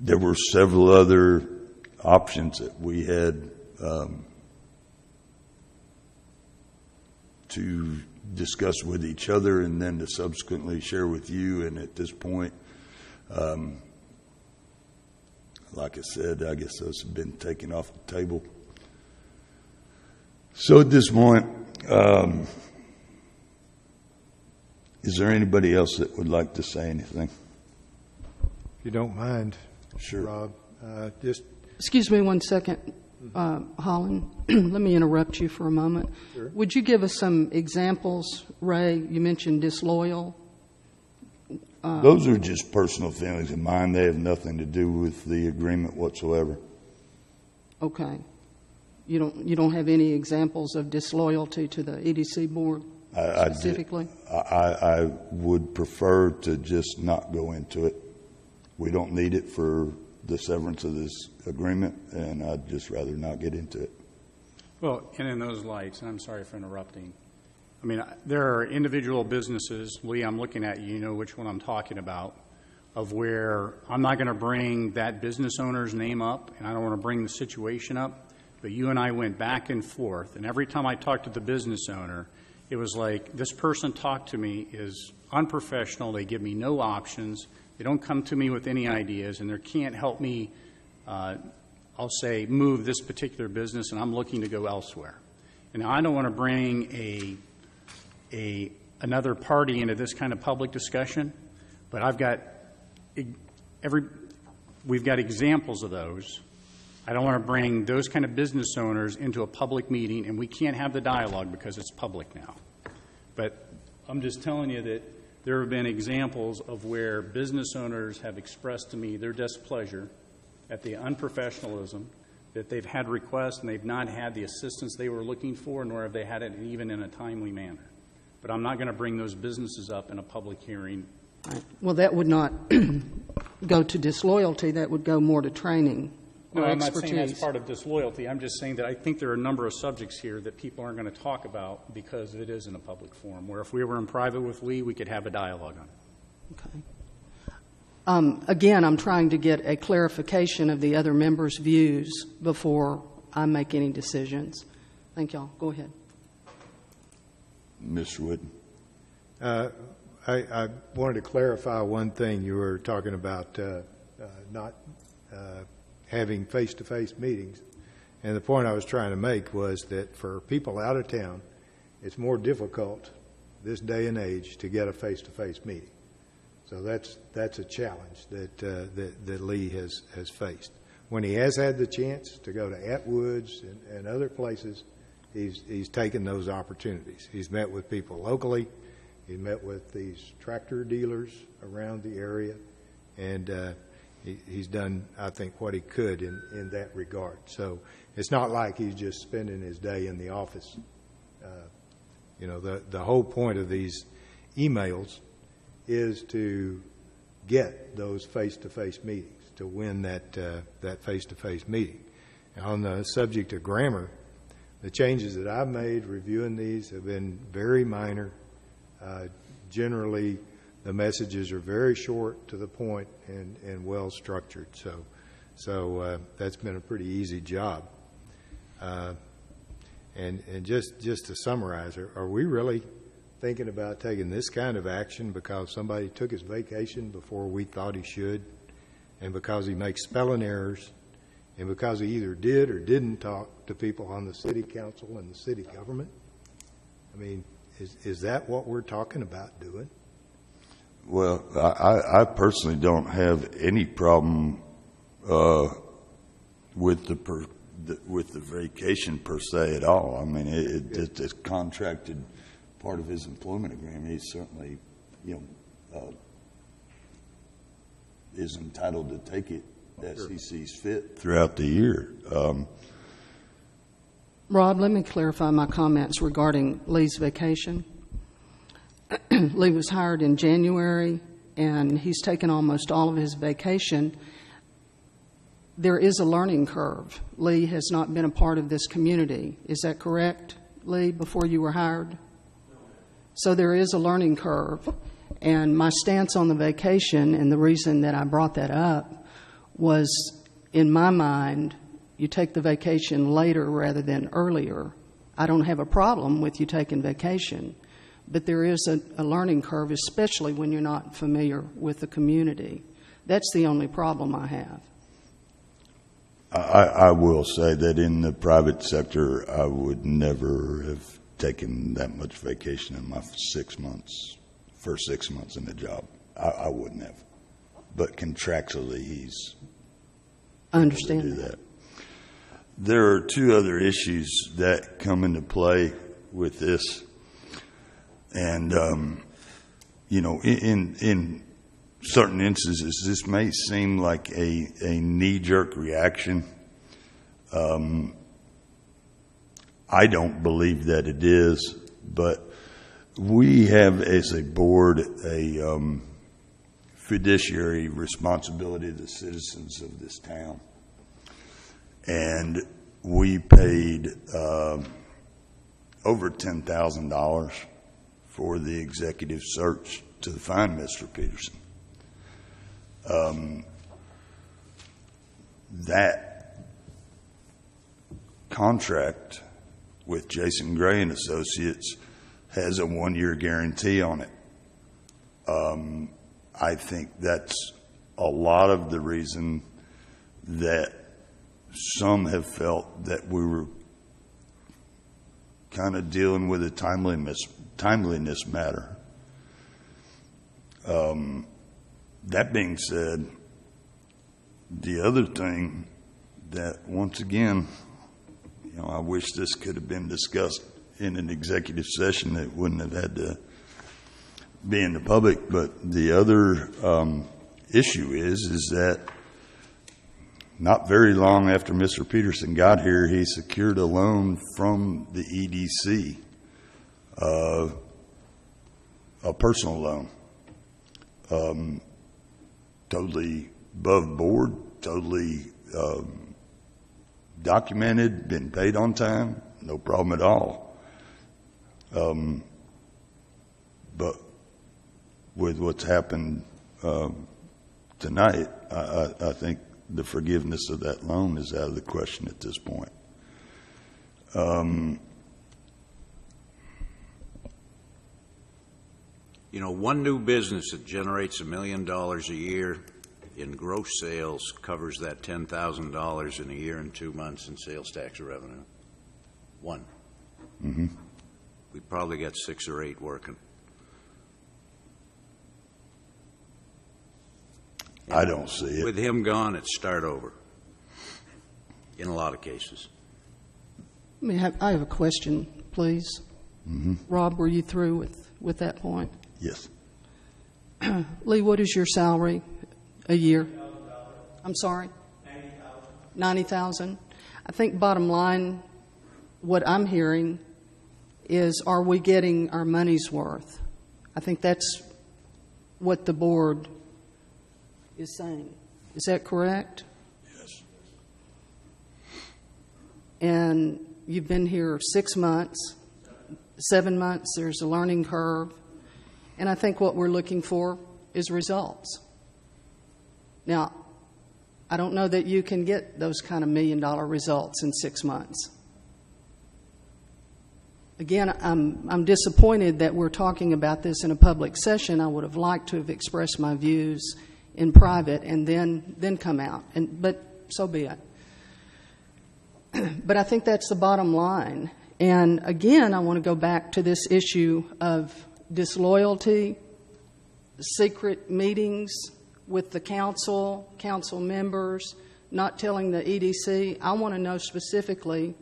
There were several other options that we had to discuss with each other and then to subsequently share with you. And at this point, like I said, I guess those have been taken off the table. So at this point, is there anybody else that would like to say anything? If you don't mind, Sure. Rob, just Excuse me one second, Holland. Let me interrupt you for a moment. Sure. Would you give us some examples, Ray? You mentioned disloyal. Those are just personal feelings of mine. They have nothing to do with the agreement whatsoever. Okay. You don't have any examples of disloyalty to the EDC board specifically? I would prefer to just not go into it. We don't need it for the severance of this agreement, and I'd just rather not get into it. Well, and in those lights, and I'm sorry for interrupting, I mean, there are individual businesses, Lee, I'm looking at you, you know which one I'm talking about, of where I'm not going to bring that business owner's name up, and I don't want to bring the situation up, but you and I went back and forth, and every time I talked to the business owner, it was like, this person talked to me is unprofessional, they give me no options, they don't come to me with any ideas, and they can't help me, I'll say, move this particular business, and I'm looking to go elsewhere. And I don't want to bring another party into this kind of public discussion, but we've got examples of those. I don't want to bring those kind of business owners into a public meeting, and we can't have the dialogue because it's public now. But I'm just telling you that there have been examples of where business owners have expressed to me their displeasure at the unprofessionalism, that they've had requests and they've not had the assistance they were looking for, nor have they had it even in a timely manner. But I'm not going to bring those businesses up in a public hearing. Right. Well, that would not go to disloyalty. That would go more to training or No, I'm expertise. not saying that's part of disloyalty. I'm just saying that I think there are a number of subjects here that people aren't going to talk about because it is in a public forum, where if we were in private with Lee, we could have a dialogue on it. Okay. Again, I'm trying to get a clarification of the other members' views before I make any decisions. Thank y'all. Go ahead. Mr. Wood. I wanted to clarify one thing. You were talking about not having face-to-face meetings. And the point I was trying to make was that for people out of town, it's more difficult this day and age to get a face-to-face meeting. So that's a challenge that Lee has faced. When he has had the chance to go to Atwood's and other places, he's taken those opportunities. He's met with people locally. He met with these tractor dealers around the area, and he's done, I think, what he could in that regard. So it's not like he's just spending his day in the office. The whole point of these emails is to get those face-to-face meetings, to win that face-to-face meeting. And on the subject of grammar, the changes that I've made reviewing these have been very minor. Generally, the messages are very short, to the point, and well structured. So that's been a pretty easy job. And just to summarize, are we really thinking about taking this kind of action because somebody took his vacation before we thought he should, and because he makes spelling errors, and because he either did or didn't talk to people on the city council and the city government? I mean, is that what we're talking about doing? Well, I personally don't have any problem with the vacation per se at all. I mean, it's a contracted part of his employment agreement. He certainly, is entitled to take it as he sees fit throughout the year. Rob, let me clarify my comments regarding Lee's vacation. Lee was hired in January, and he's taken almost all of his vacation. There is a learning curve. Lee has not been a part of this community. Is that correct, Lee, before you were hired? So there is a learning curve. And my stance on the vacation, and the reason that I brought that up, was, in my mind, you take the vacation later rather than earlier. I don't have a problem with you taking vacation, but there is a learning curve, especially when you're not familiar with the community. That's the only problem I have. I will say that in the private sector, I would never have taken that much vacation in my first 6 months in the job. I wouldn't have. But contractually, he's I understand able to do that. There are two other issues that come into play with this. And, in certain instances, this may seem like a knee-jerk reaction. I don't believe that it is, but we have, as a board, a fiduciary responsibility to the citizens of this town. And we paid over $10,000 for the executive search to find Mr. Peterson. That contract with Jason Gray and Associates has a 1-year guarantee on it. I think that's a lot of the reason that some have felt that we were kind of dealing with a timeliness matter. That being said, the other thing that, once again, I wish this could have been discussed in an executive session that wouldn't have had to be in the public, but the other issue is that not very long after Mr. Peterson got here, he secured a loan from the EDC, a personal loan, totally above board, totally documented, been paid on time, no problem at all. But with what's happened tonight, I think the forgiveness of that loan is out of the question at this point. One new business that generates $1 million a year in gross sales covers that $10,000 in a year and 2 months in sales tax revenue. One. Mm-hmm. We probably got 6 or 8 working. I don't see it. With him gone, it's start over in a lot of cases. I have a question, please. Mm-hmm. Rob, were you through with that point? Yes. Lee, what is your salary a year? I'm sorry? $90,000. I think bottom line, what I'm hearing is, are we getting our money's worth? I think that's what the board is saying. Is that correct? Yes. And you've been here 6 months, 7 months, there's a learning curve, and I think what we're looking for is results. Now, I don't know that you can get those kind of $1 million results in 6 months. Again, I'm disappointed that we're talking about this in a public session. I would have liked to have expressed my views in private and then come out. But so be it. But I think that's the bottom line. And again, I want to go back to this issue of disloyalty, secret meetings with the council members, not telling the EDC. I want to know specifically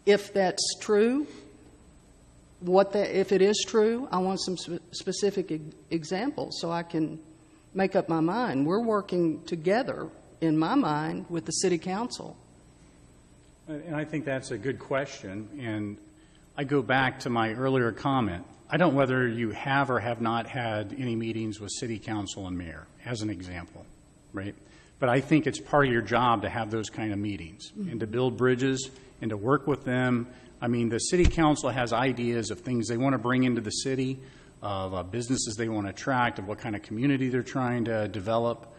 if that's true, if it is true. I want some specific examples so I can make up my mind. We're working together, in my mind, with the city council. And I think that's a good question. And I go back to my earlier comment. I don't know whether you have or have not had any meetings with city council and mayor, as an example, right? But I think it's part of your job to have those kind of meetings and to build bridges and to work with them. I mean, the city council has ideas of things they want to bring into the city, of businesses they want to attract, of what kind of community they're trying to develop.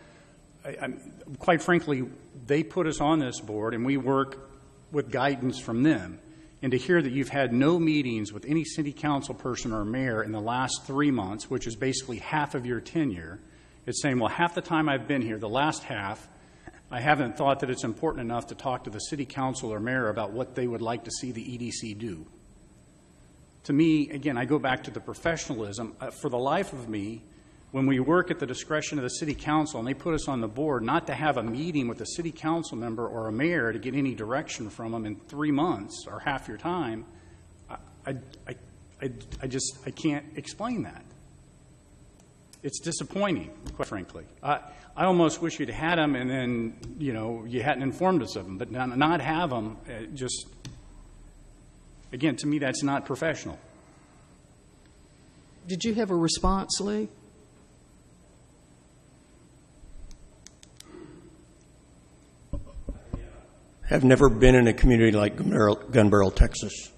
Quite frankly, they put us on this board, and we work with guidance from them. And to hear that you've had no meetings with any city council person or mayor in the last 3 months, which is basically half of your tenure, it's saying, well, half the time I've been here, the last half, I haven't thought that it's important enough to talk to the city council or mayor about what they would like to see the EDC do. To me, again, I go back to the professionalism. For the life of me, when we work at the discretion of the city council and they put us on the board, not to have a meeting with a city council member or a mayor to get any direction from them in 3 months or half your time, I can't explain that. It's disappointing, quite frankly. I almost wish you'd had them and then, you hadn't informed us of them. But not have them, again, to me, that's not professional. Did you have a response, Lee? Have never been in a community like Gun Barrel, Texas,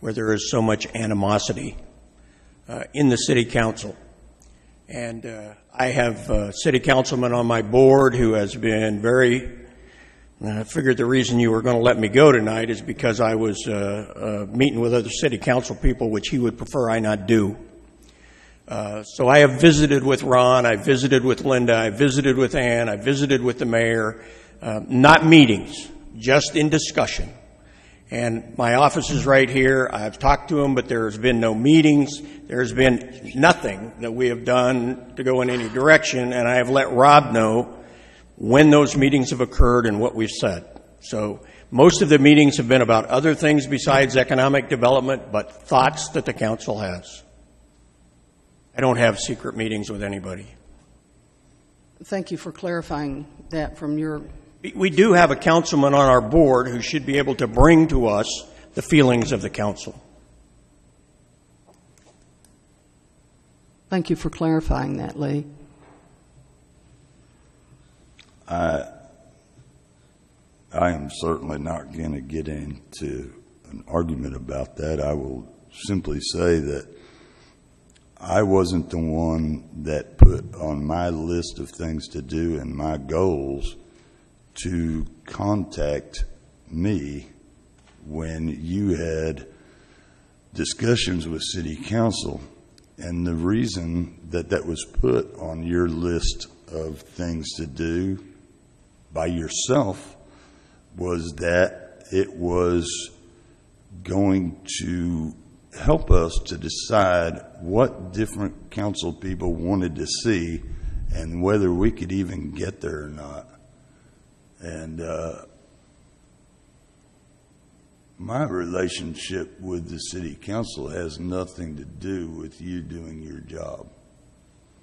where there is so much animosity in the city council. And I have a city councilman on my board who has been very, I figured the reason you were going to let me go tonight is because I was meeting with other city council people, which he would prefer I not do. So I have visited with Ron, I visited with Linda, I visited with Ann, I visited with the mayor, not meetings, just in discussion. And my office is right here. I've talked to him, but there's been no meetings. There's been nothing that we have done to go in any direction, and I have let Rob know when those meetings have occurred and what we've said. So most of the meetings have been about other things besides economic development, but thoughts that the council has. I don't have secret meetings with anybody. Thank you for clarifying that from your... We do have a councilman on our board who should be able to bring to us the feelings of the council. Thank you for clarifying that, Lee. I am certainly not going to get into an argument about that. I will simply say that I wasn't the one that put on my list of things to do and my goals to contact me when you had discussions with City Council. And the reason that that was put on your list of things to do by yourself was that it was going to help us to decide what different council people wanted to see and whether we could even get there or not. And my relationship with the city council has nothing to do with you doing your job.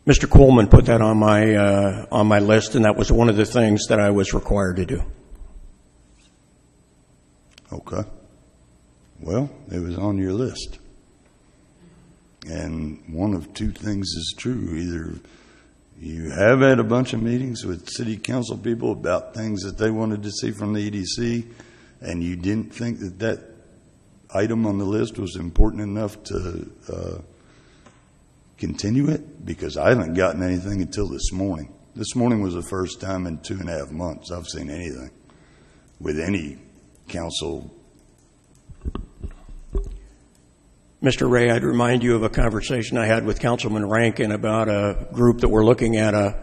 Mr. Coleman put that on my list, and that was one of the things that I was required to do. Okay. Well, it was on your list. And one of two things is true. Either you have had a bunch of meetings with city council people about things that they wanted to see from the EDC, and you didn't think that that item on the list was important enough to continue it, because I haven't gotten anything until this morning. This morning was the first time in 2.5 months I've seen anything with any council. Mr. Ray, I'd remind you of a conversation I had with Councilman Rankin about a group that were looking at a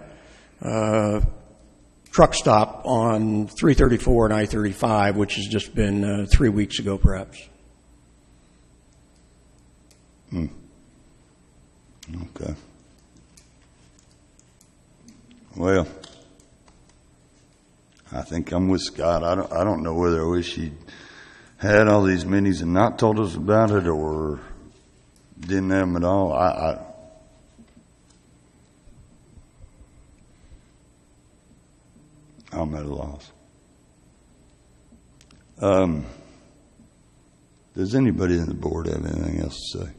truck stop on 334 and I-35, which has just been 3 weeks ago, perhaps. Okay. Well, I think I'm with Scott. I don't know whether I wish he'd had all these meetings and not told us about it, or didn't have them at all. I'm at a loss. Does anybody on the board have anything else to say?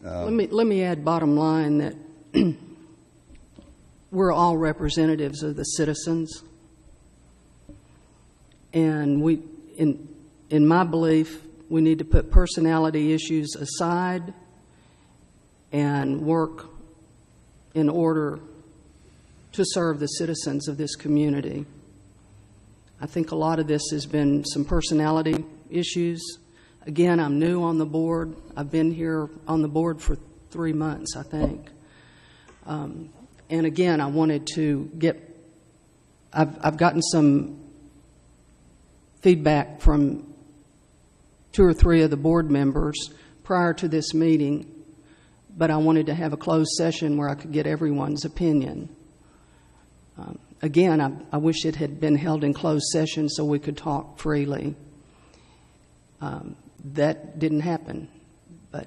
Let me add bottom line that we're all representatives of the citizens. And we, in my belief, we need to put personality issues aside and work in order to serve the citizens of this community. I think a lot of this has been some personality issues. Again, I'm new on the board. I've been here on the board for 3 months, I think. And again, I wanted to I've gotten some feedback from 2 or 3 of the board members prior to this meeting, but I wanted to have a closed session where I could get everyone's opinion. Again, I wish it had been held in closed session so we could talk freely. That didn't happen, but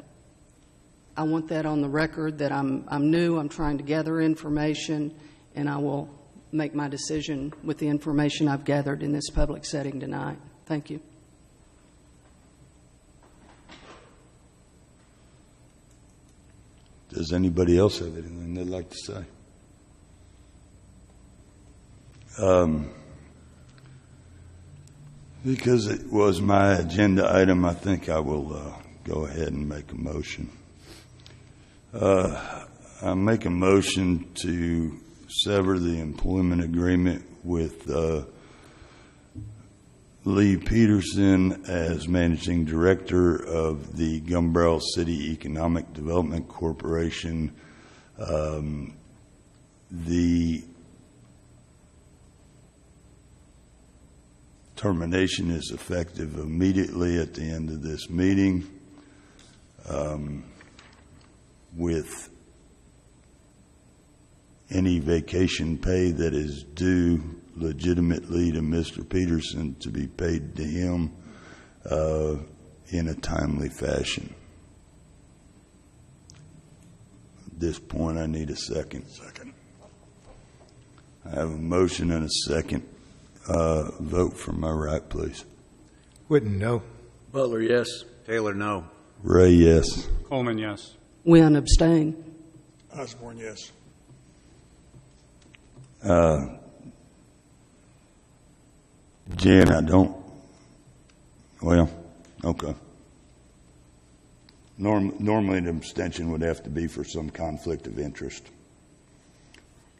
I want that on the record that I'm new, I'm trying to gather information, and I will make my decision with the information I've gathered in this public setting tonight. Thank you. Does anybody else have anything they'd like to say? Because it was my agenda item, I think I will go ahead and make a motion. I make a motion to sever the employment agreement with Lee Peterson as Managing Director of the Gun Barrel City Economic Development Corporation. The termination is effective immediately at the end of this meeting, with any vacation pay that is due legitimately to Mr. Peterson to be paid to him in a timely fashion. At this point, I need a second. I have a motion and a second. Vote from my right, please. Witten, no. Butler, yes. Taylor, no. Ray, yes. Coleman, yes. Wynn, abstain. Osborne, yes. Jan, I don't. Well, okay. Normally an abstention would have to be for some conflict of interest.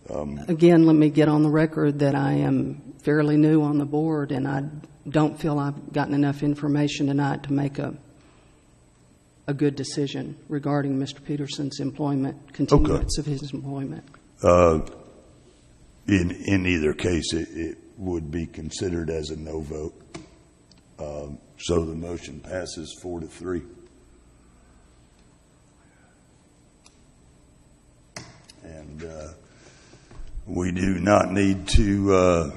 Again, let me get on the record that I am fairly new on the board, and I don't feel I've gotten enough information tonight to make a good decision regarding Mr. Peterson's employment, continuance of his employment. In either case, it would be considered as a no vote. So the motion passes 4-3. And we do not need to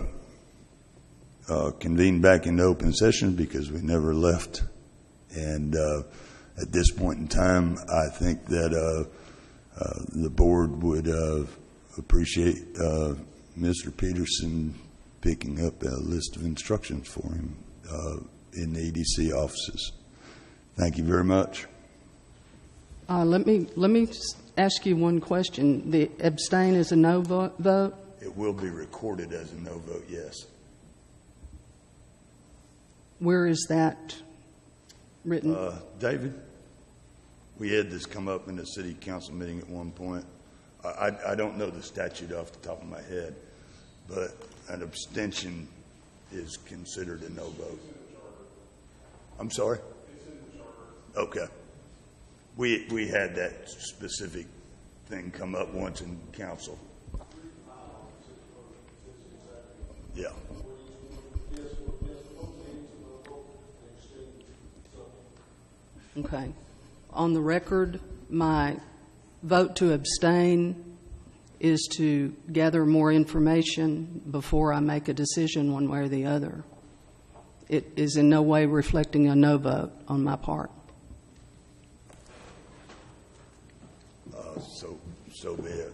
convene back into open session because we never left. And at this point in time, I think that the board would appreciate Mr. Peterson picking up a list of instructions for him in the EDC offices. Thank you very much. Let me ask you one question. The abstain is a no vote? It will be recorded as a no vote, yes. Where is that written? David, we had this come up in a city council meeting at one point. I don't know the statute off the top of my head, but an abstention is considered a no vote. I'm sorry? Okay. We had that specific thing come up once in council. Yeah. Okay. On the record, my vote to abstain is to gather more information before I make a decision one way or the other. It is in no way reflecting a no vote on my part. So be it.